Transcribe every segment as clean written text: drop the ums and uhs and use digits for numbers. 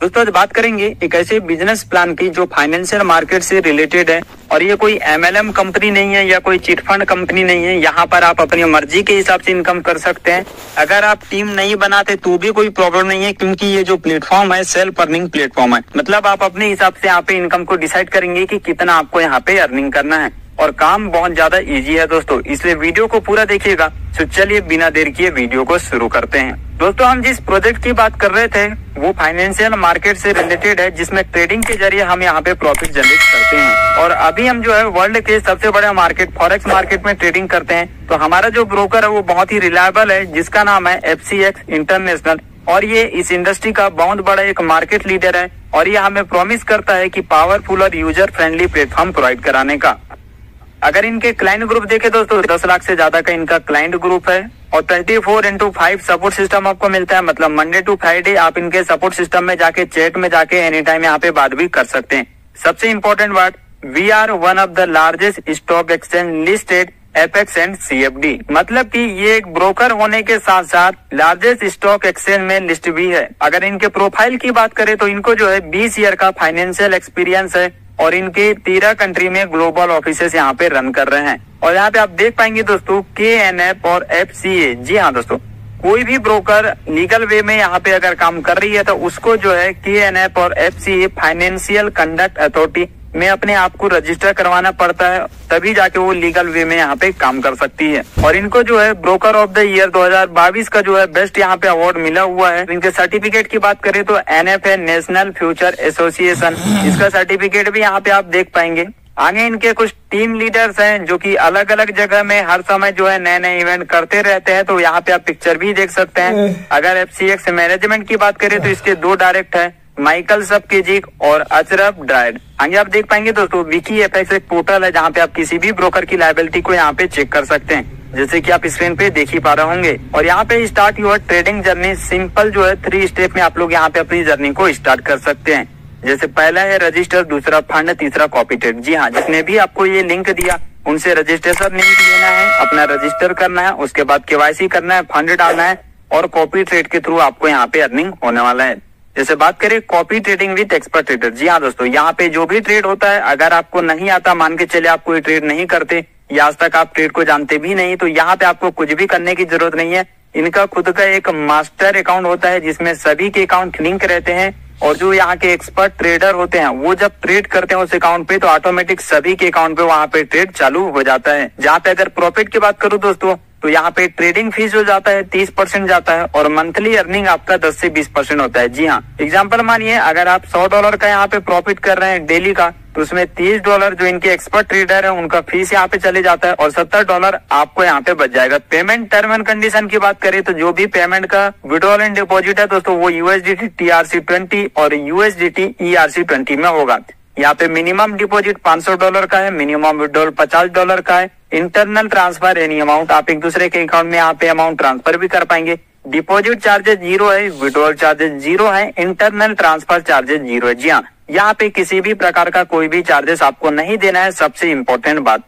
दोस्तों आज बात करेंगे एक ऐसे बिजनेस प्लान की जो फाइनेंशियल मार्केट से रिलेटेड है और ये कोई एमएलएम कंपनी नहीं है या कोई चिट फंड कंपनी नहीं है। यहाँ पर आप अपनी मर्जी के हिसाब से इनकम कर सकते हैं। अगर आप टीम नहीं बनाते तो भी कोई प्रॉब्लम नहीं है, क्योंकि ये जो प्लेटफॉर्म है सेल्फ अर्निंग प्लेटफॉर्म है। मतलब आप अपने हिसाब से यहाँ पे इनकम को डिसाइड करेंगे कि कितना आपको यहाँ पे अर्निंग करना है और काम बहुत ज्यादा इजी है दोस्तों, इसलिए वीडियो को पूरा देखिएगा। तो चलिए बिना देर किए वीडियो को शुरू करते हैं। दोस्तों हम जिस प्रोजेक्ट की बात कर रहे थे वो फाइनेंशियल मार्केट से रिलेटेड है, जिसमें ट्रेडिंग के जरिए हम यहाँ पे प्रॉफिट जनरेट करते हैं। और अभी हम जो है वर्ल्ड के सबसे बड़े मार्केट फॉरेक्स मार्केट में ट्रेडिंग करते हैं। तो हमारा जो ब्रोकर है वो बहुत ही रिलायबल है, जिसका नाम है FCX इंटरनेशनल, और ये इस इंडस्ट्री का बहुत बड़ा एक मार्केट लीडर है और ये हमें प्रॉमिस करता है कि पावरफुल और यूजर फ्रेंडली प्लेटफॉर्म प्रोवाइड कराने का। अगर इनके क्लाइंट ग्रुप देखे दोस्तों 10 लाख से ज्यादा का इनका क्लाइंट ग्रुप है और 24/5 सपोर्ट सिस्टम आपको मिलता है। मतलब मंडे टू फ्राइडे आप इनके सपोर्ट सिस्टम में जाके चैट में जाके एनी टाइम यहाँ पे बात भी कर सकते हैं। सबसे इम्पोर्टेंट बात, we are one of the largest stock exchange listed FX and CFD। मतलब कि ये एक ब्रोकर होने के साथ साथ लार्जेस्ट स्टॉक एक्सचेंज में लिस्ट भी है। अगर इनके प्रोफाइल की बात करें तो इनको जो है 20 ईयर का फाइनेंशियल एक्सपीरियंस है और इनके 13 कंट्री में ग्लोबल ऑफिसेस यहाँ पे रन कर रहे हैं। और यहाँ पे आप देख पाएंगे दोस्तों KNF और FCA। जी हाँ दोस्तों, कोई भी ब्रोकर लीगल वे में यहाँ पे अगर काम कर रही है तो उसको जो है KNF और FCA फाइनेंशियल कंडक्ट अथॉरिटी में अपने आप को रजिस्टर करवाना पड़ता है, तभी जाके वो लीगल वे में यहाँ पे काम कर सकती है। और इनको जो है ब्रोकर ऑफ द ईयर 2022 का जो है बेस्ट यहाँ पे अवार्ड मिला हुआ है। इनके सर्टिफिकेट की बात करें तो NFA नेशनल फ्यूचर एसोसिएशन, इसका सर्टिफिकेट भी यहाँ पे आप देख पाएंगे। आगे इनके कुछ टीम लीडर्स हैं जो कि अलग अलग जगह में हर समय जो है नए नए इवेंट करते रहते हैं, तो यहाँ पे आप पिक्चर भी देख सकते हैं। अगर FCX मैनेजमेंट की बात करें तो इसके 2 डायरेक्टर हैं, माइकल सबकेजिक और अशरफ ड्राइड। आगे आप देख पाएंगे दोस्तों WikiFX एक पोर्टल है जहाँ पे आप किसी भी ब्रोकर की लायबिलिटी को यहाँ पे चेक कर सकते हैं, जैसे कि आप स्क्रीन पे देख ही पा रहे होंगे। और यहाँ पे start your trading journey simple जो है 3 स्टेप में आप लोग यहाँ पे अपनी जर्नी को स्टार्ट कर सकते हैं। जैसे पहला है रजिस्टर, दूसरा फंड, तीसरा कॉपी ट्रेड। जी हाँ, जिसने भी आपको ये लिंक दिया उनसे रजिस्ट्रेशन लिंक लेना है, अपना रजिस्टर करना है, उसके बाद KYC करना है, फंड डालना है और कॉपी ट्रेड के थ्रू आपको यहाँ पे अर्निंग होने वाला है। जैसे बात करें copy trading with expert trader. जी हाँ दोस्तों, यहाँ पे जो भी ट्रेड होता है अगर आपको नहीं आता, मान के चले आप कोई ट्रेड नहीं करते या आज तक आप ट्रेड को जानते भी नहीं, तो यहाँ पे आपको कुछ भी करने की जरूरत नहीं है। इनका खुद का एक मास्टर अकाउंट होता है जिसमें सभी के अकाउंट लिंक रहते हैं और जो यहाँ के एक्सपर्ट ट्रेडर होते हैं वो जब ट्रेड करते हैं उस अकाउंट पे तो ऑटोमेटिक सभी के अकाउंट पे वहाँ पे ट्रेड चालू हो जाता है। जहाँ पे अगर प्रॉफिट की बात करूँ दोस्तों तो यहाँ पे ट्रेडिंग फीस जो जाता है 30% जाता है और मंथली अर्निंग आपका 10 से 20% होता है। जी हाँ, एग्जांपल मानिए अगर आप $100 का यहाँ पे प्रॉफिट कर रहे हैं डेली का, तो उसमें $30 जो इनके एक्सपर्ट ट्रेडर है उनका फीस यहाँ पे चले जाता है और $70 आपको यहाँ पे बच जाएगा। पेमेंट टर्म एंड कंडीशन की बात करें तो जो भी पेमेंट का विड्रॉल एंड डिपॉजिट है दोस्तों वो USDT TRC20 और USDT ERC20 में होगा। यहाँ पे मिनिमम डिपॉजिट $500 का है, मिनिमम विड्रॉल $50 का है। इंटरनल ट्रांसफर एनी अमाउंट आप एक दूसरे के अकाउंट में यहाँ पे अमाउंट ट्रांसफर भी कर पाएंगे। डिपॉजिट चार्जेस 0 है, विड्रॉल चार्जेस 0 है, इंटरनल ट्रांसफर चार्जेस 0 है। जी हाँ, यहाँ पे किसी भी प्रकार का कोई भी चार्जेस आपको नहीं देना है, सबसे इम्पोर्टेंट बात।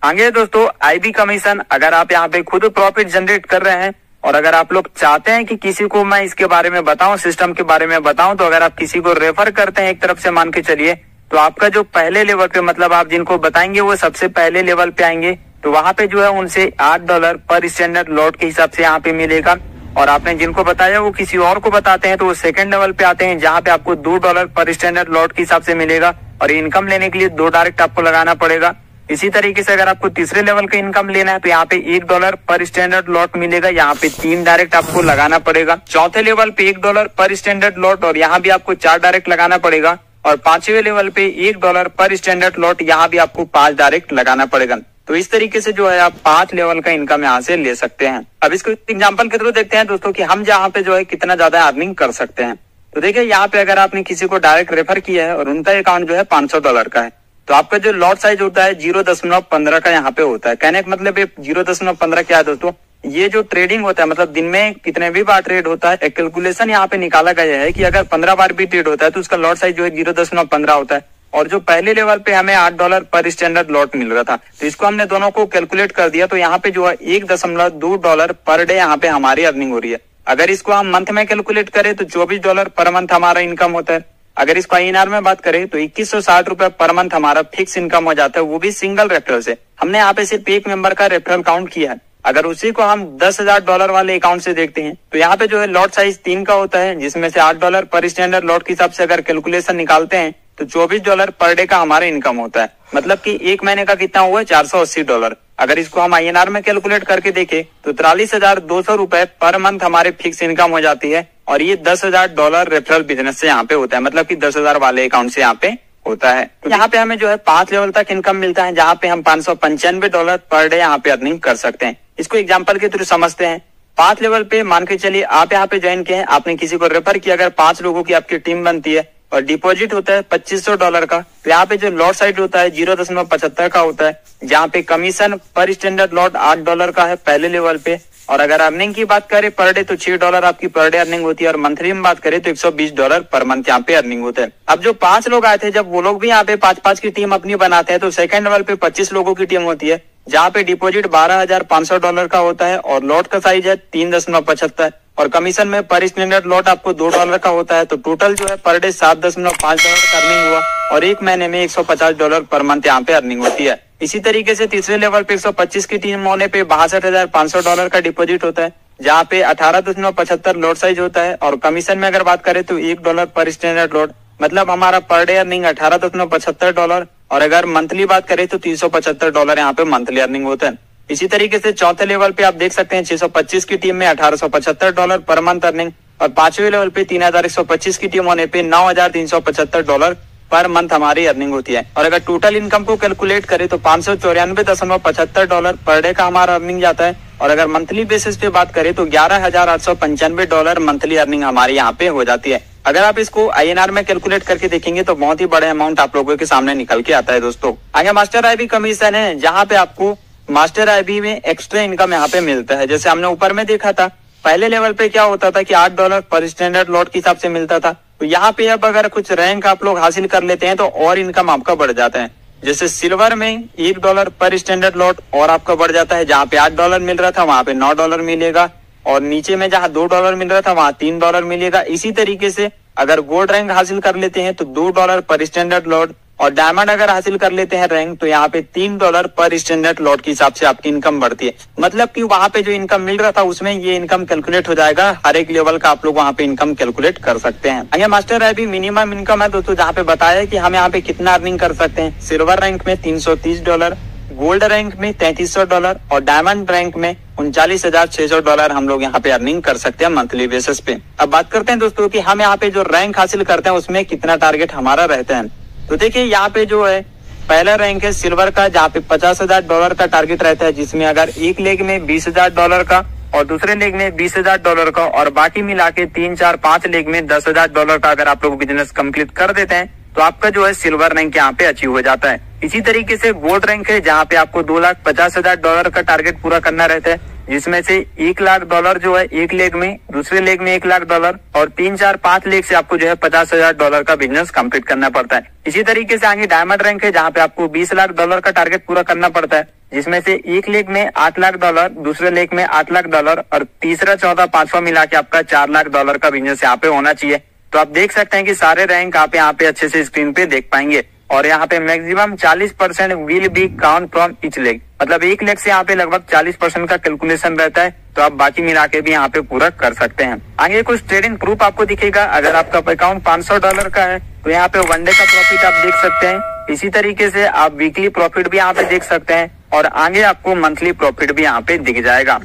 आगे दोस्तों IB कमीशन, अगर आप यहाँ पे खुद प्रॉफिट जनरेट कर रहे हैं और अगर आप लोग चाहते हैं कि किसी को मैं इसके बारे में बताऊं, सिस्टम के बारे में बताऊं, तो अगर आप किसी को रेफर करते हैं एक तरफ से मान के चलिए, तो आपका जो पहले लेवल पे मतलब आप जिनको बताएंगे वो सबसे पहले लेवल पे आएंगे, तो वहाँ पे जो है उनसे $8 पर स्टैंडर्ड लॉट के हिसाब से यहाँ पे मिलेगा। और आपने जिनको बताया वो किसी और को बताते हैं तो वो सेकंड लेवल पे आते हैं जहाँ पे आपको $2 पर स्टैंडर्ड लॉट के हिसाब से मिलेगा और इनकम लेने के लिए 2 डायरेक्ट आपको लगाना पड़ेगा। इसी तरीके से अगर आपको तीसरे लेवल का इनकम लेना है तो यहाँ पे $1 पर स्टैंडर्ड लॉट मिलेगा, यहाँ पे 3 डायरेक्ट आपको लगाना पड़ेगा। चौथे लेवल पे $1 पर स्टैंडर्ड लॉट और यहाँ भी आपको 4 डायरेक्ट लगाना पड़ेगा। और 5वें लेवल पे $1 पर स्टैंडर्ड लॉट, यहाँ भी आपको 5 डायरेक्ट लगाना पड़ेगा। तो इस तरीके से जो है आप 5 लेवल का इनकम यहाँ से ले सकते हैं। अब इसको एग्जांपल के थ्रू देखते हैं दोस्तों कि हम जहाँ पे जो है कितना ज्यादा अर्निंग कर सकते हैं। तो देखिए यहाँ पे अगर आपने किसी को डायरेक्ट रेफर किया है और उनका अकाउंट जो है $500 का है, तो आपका जो लॉट साइज होता है 0.15 का यहाँ पे होता है। कहने का मतलब 0.15 क्या है दोस्तों, ये जो ट्रेडिंग होता है मतलब दिन में कितने भी बार ट्रेड होता है, एक कैलकुलेशन यहाँ पे निकाला गया है कि अगर 15 बार भी ट्रेड होता है तो उसका लॉट साइज जो है 0.15 होता है। और जो पहले लेवल पे हमें $8 पर स्टैंडर्ड लॉट मिल रहा था, तो इसको हमने दोनों को कैलकुलेट कर दिया, तो यहाँ पे जो है $1.2 पर डे यहाँ पे हमारी अर्निंग हो रही है। अगर इसको हम मंथ में कैलकुलेट करें तो $24 पर मंथ हमारा इनकम होता है। अगर इसको INR में बात करें तो 2160 रुपए पर मंथ हमारा फिक्स इनकम हो जाता है, वो भी सिंगल रेफरल से। हमने यहाँ पे सिर्फ एक मेंबर का रेफरल काउंट किया है। अगर उसी को हम $10,000 वाले अकाउंट से देखते हैं तो यहाँ पे जो है लॉट साइज 3 का होता है, जिसमें से $8 पर स्टैंडर्ड लॉट के हिसाब से अगर कैलकुलेशन निकालते हैं तो $24 पर डे का हमारा इनकम होता है। मतलब कि एक महीने का कितना हुआ, $480। अगर इसको हम INR में कैलकुलेट करके देखें तो 43,200 रुपए पर मंथ हमारे फिक्स इनकम हो जाती है। और ये $10,000 रेफरल बिजनेस से यहाँ पे होता है, मतलब कि 10,000 वाले अकाउंट से यहाँ पे होता है। तो यहाँ पे हमें जो है 5 लेवल तक इनकम मिलता है, जहाँ पे हम $595 पर डे यहाँ पे अर्निंग कर सकते हैं। इसको एग्जाम्पल के थ्रू समझते हैं। 5 लेवल पे मान के चलिए आप यहाँ पे ज्वाइन किए हैं, आपने किसी को रेफर किया, अगर 5 लोगों की आपकी टीम बनती है और डिपॉजिट होता है $2500 का, तो यहाँ पे जो लॉट साइड होता है 0.75 का होता है, जहाँ पे कमीशन पर स्टैंडर्ड लॉट $8 का है पहले लेवल पे। और अगर अर्निंग की बात करें पर डे तो $6 आपकी पर डे अर्निंग होती है, और मंथली में बात करें तो $120 पर मंथ यहाँ पे अर्निंग होता है। अब जो 5 लोग आए थे, जब वो लोग भी यहाँ पे 5-5 की टीम अपनी बनाते हैं तो सेकंड लेवल पे 25 लोगों की टीम होती है, जहाँ पे डिपॉजिट $12,500 का होता है और लॉट का साइज है 3.75 और कमीशन में पर स्टैंडर्ड लॉट आपको $2 का होता है। तो टोटल जो है पर डे $7.5 का अर्निंग हुआ और एक महीने में $150 पर मंथ यहाँ पे अर्निंग होती है। इसी तरीके से तीसरे लेवल पे 125 की टीम होने पे $62,500 का डिपॉजिट होता है, जहाँ पे 18.75 लॉट साइज होता है और कमीशन में अगर बात करें तो $1 पर स्टैंडर्ड लॉट, मतलब हमारा पर डे अर्निंग $18.75। और अगर मंथली बात करें तो $375 यहाँ पे मंथली अर्निंग होता है। इसी तरीके से चौथे लेवल पे आप देख सकते हैं 625 की टीम में $1875 पर मंथ अर्निंग और 5वें लेवल पे 3125 की टीम होने पे $9,375 पर मंथ हमारी अर्निंग होती है। और अगर टोटल इनकम को कैलकुलेट करें तो $594.75 पर डे का हमारा अर्निंग जाता है। और अगर मंथली बेसिस पे बात करें तो $11,895 मंथली अर्निंग हमारी यहाँ पे हो जाती है। अगर आप इसको INR में कैलकुलेट करके देखेंगे तो बहुत ही बड़े अमाउंट आप लोगों के सामने निकल के आता है दोस्तों। आगे मास्टर IB कमीशन है, जहाँ पे आपको मास्टर IB में एक्स्ट्रा इनकम यहाँ पे मिलता है। जैसे हमने ऊपर में देखा था, पहले लेवल पे क्या होता था कि $8 पर स्टैंडर्ड लॉट के हिसाब से मिलता था, तो यहाँ पे अब अगर कुछ रैंक आप लोग हासिल कर लेते हैं तो और इनकम आपका बढ़ जाता है। जैसे सिल्वर में $1 पर स्टैंडर्ड लॉट और आपका बढ़ जाता है, जहाँ पे $8 मिल रहा था वहाँ पे $9 मिलेगा, और नीचे में जहाँ $2 मिल रहा था वहाँ $3 मिलेगा। इसी तरीके से अगर गोल्ड रैंक हासिल कर लेते हैं तो $2 पर स्टैंडर्ड लॉट, और डायमंड अगर हासिल कर लेते हैं रैंक तो यहाँ पे $3 पर स्टैंडर्ड लॉट के हिसाब से आपकी इनकम बढ़ती है। मतलब कि वहाँ पे जो इनकम मिल रहा था उसमें ये इनकम कैलकुलेट हो जाएगा। हर एक लेवल का आप लोग वहाँ पे इनकम कैलकुलेट कर सकते हैं। आगे मास्टर IB मिनिमम इनकम है दोस्तों, जहाँ पे बताया कि हम यहाँ पे कितना अर्निंग कर सकते हैं। सिल्वर रैंक में $330, गोल्ड रैंक में $33 और डायमंड रैंक में $39,600 हम लोग यहाँ पे अर्निंग कर सकते हैं मंथली बेसिस पे। अब बात करते हैं दोस्तों कि हम यहाँ पे जो रैंक हासिल करते हैं उसमें कितना टारगेट हमारा रहता है। तो देखिए यहाँ पे जो है पहला रैंक है सिल्वर का, जहाँ पे $50,000 का टारगेट रहता है, जिसमें अगर एक लेग में $20,000 का और दूसरे लेग में $20,000 का और बाकी मिला के 3, 4, 5 लेग में $10,000 का अगर आप लोग बिजनेस कंप्लीट कर देते हैं तो आपका जो है सिल्वर रैंक यहाँ पे अचीव हो जाता है। इसी तरीके से गोल्ड रैंक है, जहाँ पे आपको $2,50,000 का टारगेट पूरा करना रहता है, जिसमें से $1,00,000 जो है एक लेग में, दूसरे लेग में $1,00,000 और 3, 4, 5 लेग से आपको जो है $50,000 का बिजनेस कंप्लीट करना पड़ता है। इसी तरीके से आगे डायमंड रैंक है, जहाँ पे आपको $20,00,000 का टारगेट पूरा करना पड़ता है, जिसमें से एक लेग में $8,00,000, दूसरे लेग में $8,00,000 और तीसरा, चौथा, पांचवा मिला के आपका $4,00,000 का बिजनेस यहाँ पे होना चाहिए। तो आप देख सकते हैं कि सारे रैंक आप यहाँ पे अच्छे से स्क्रीन पे देख पाएंगे। और यहाँ पे maximum 40% will be count from each leg, मतलब एक लेग से यहाँ पे लगभग 40% का कैलकुलेशन रहता है, तो आप बाकी मिला के भी यहाँ पे पूरा कर सकते हैं। आगे कुछ ट्रेडिंग प्रूफ आपको दिखेगा। अगर आपका अकाउंट $500 का है तो यहाँ पे 1 डे का प्रॉफिट आप देख सकते हैं। इसी तरीके से आप वीकली प्रॉफिट भी यहाँ पे देख सकते हैं और आगे आपको मंथली प्रॉफिट भी यहाँ पे दिख जाएगा।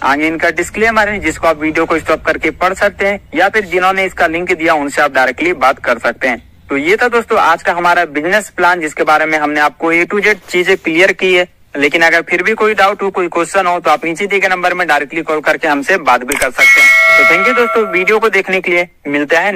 आगे इनका डिस्क्लेमर है, जिसको आप वीडियो को स्टॉप करके पढ़ सकते हैं, या फिर जिन्होंने इसका लिंक दिया उनसे आप डायरेक्टली बात कर सकते हैं। तो ये था दोस्तों आज का हमारा बिजनेस प्लान, जिसके बारे में हमने आपको A to Z चीजें क्लियर की है। लेकिन अगर फिर भी कोई डाउट हो, कोई क्वेश्चन हो, तो आप नीचे दिए गए नंबर में डायरेक्टली कॉल करके हमसे बात भी कर सकते हैं। तो थैंक यू दोस्तों वीडियो को देखने के लिए, मिलते हैं।